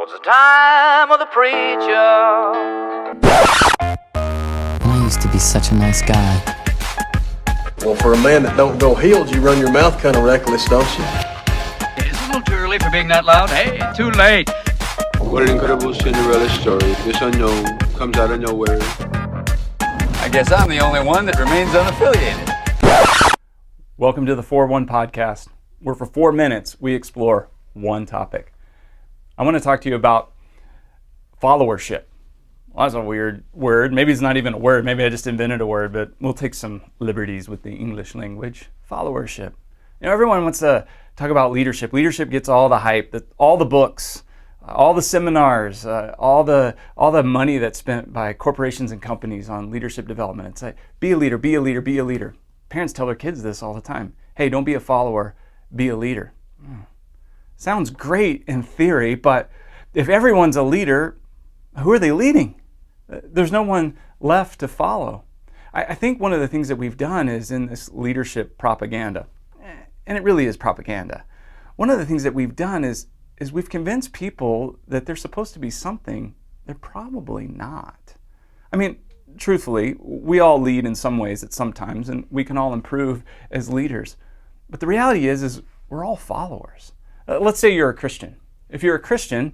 'twas the time of the preacher. I used to be such a nice guy. Well, for a man that don't go healed, you run your mouth kind of reckless, don't you? It's a little too early for being that loud. Hey, too late. What an incredible Cinderella story. This unknown comes out of nowhere. I guess I'm the only one that remains unaffiliated. Welcome to the 4-1 podcast, where for 4 minutes we explore one topic. I want to talk to you about followership. Well, that's a weird word. Maybe it's not even a word. Maybe I just invented a word, but we'll take some liberties with the English language. Followership. You know, everyone wants to talk about leadership. Leadership gets all the hype, all the books, all the seminars, all the money that's spent by corporations and companies on leadership development. It's like, be a leader, be a leader, be a leader. Parents tell their kids this all the time. Hey, don't be a follower, be a leader. Sounds great in theory, but if everyone's a leader, who are they leading? There's no one left to follow. I think one of the things that we've done is in this leadership propaganda, and it really is propaganda. One of the things that we've done is we've convinced people that they're supposed to be something they're probably not. I mean, truthfully, we all lead in some ways at some times, and we can all improve as leaders. But the reality is we're all followers. Let's say you're a Christian. If you're a Christian,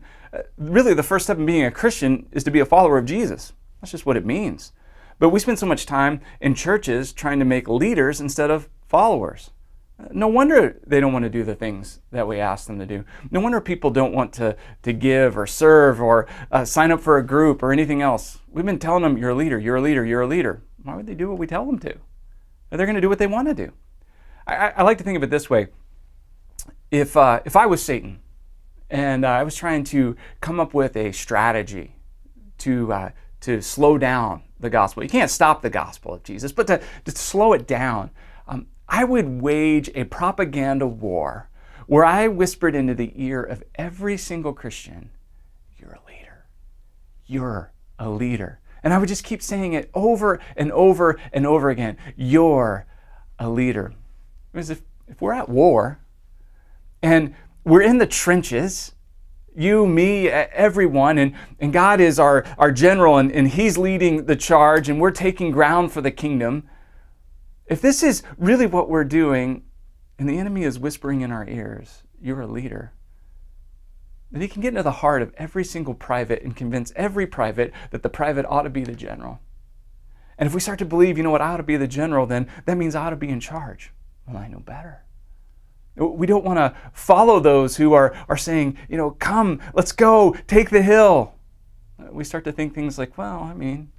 really the first step in being a Christian is to be a follower of Jesus. That's just what it means. But we spend so much time in churches trying to make leaders instead of followers. No wonder they don't want to do the things that we ask them to do. No wonder people don't want to give or serve or sign up for a group or anything else. We've been telling them, you're a leader, you're a leader, you're a leader. Why would they do what we tell them to? They're going to do what they want to do. I like to think of it this way. If I was Satan and I was trying to come up with a strategy to slow down the gospel, you can't stop the gospel of Jesus, but to slow it down, I would wage a propaganda war where I whispered into the ear of every single Christian, you're a leader. You're a leader. And I would just keep saying it over and over and over again. You're a leader. Because if we're at war and we're in the trenches, you, me, everyone, and God is our general and He's leading the charge and we're taking ground for the kingdom, if this is really what we're doing, and the enemy is whispering in our ears, you're a leader, then he can get into the heart of every single private and convince every private that the private ought to be the general. And if we start to believe, you know what, I ought to be the general, then that means I ought to be in charge. Well, I know better. We don't want to follow those who are saying, you know, come, let's go, take the hill. We start to think things like, well, I mean,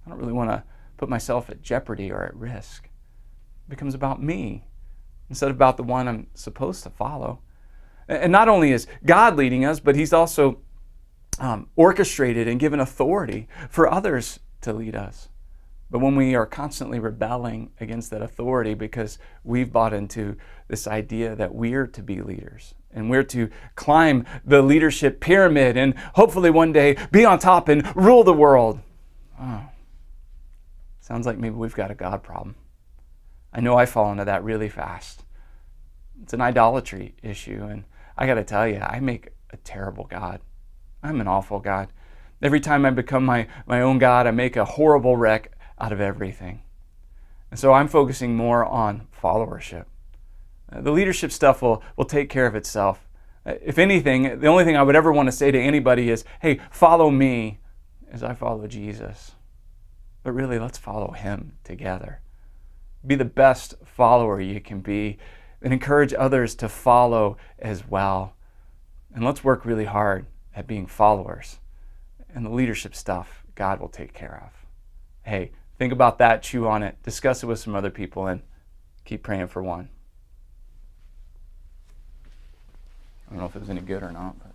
I don't really want to put myself at jeopardy or at risk. It becomes about me instead of about the one I'm supposed to follow. And not only is God leading us, but He's also orchestrated and given authority for others to lead us. But when we are constantly rebelling against that authority because we've bought into this idea that we're to be leaders and we're to climb the leadership pyramid and hopefully one day be on top and rule the world. Oh, sounds like maybe we've got a God problem. I know I fall into that really fast. It's an idolatry issue, and I got to tell you, I make a terrible God. I'm an awful God. Every time I become my own God, I make a horrible wreck out of everything. And so I'm focusing more on followership. The leadership stuff will take care of itself. If anything, the only thing I would ever want to say to anybody is, hey, follow me as I follow Jesus. But really, let's follow Him together. Be the best follower you can be and encourage others to follow as well. And let's work really hard at being followers. And the leadership stuff, God will take care of. Hey, think about that, chew on it, discuss it with some other people, and keep praying for one. I don't know if it was any good or not, but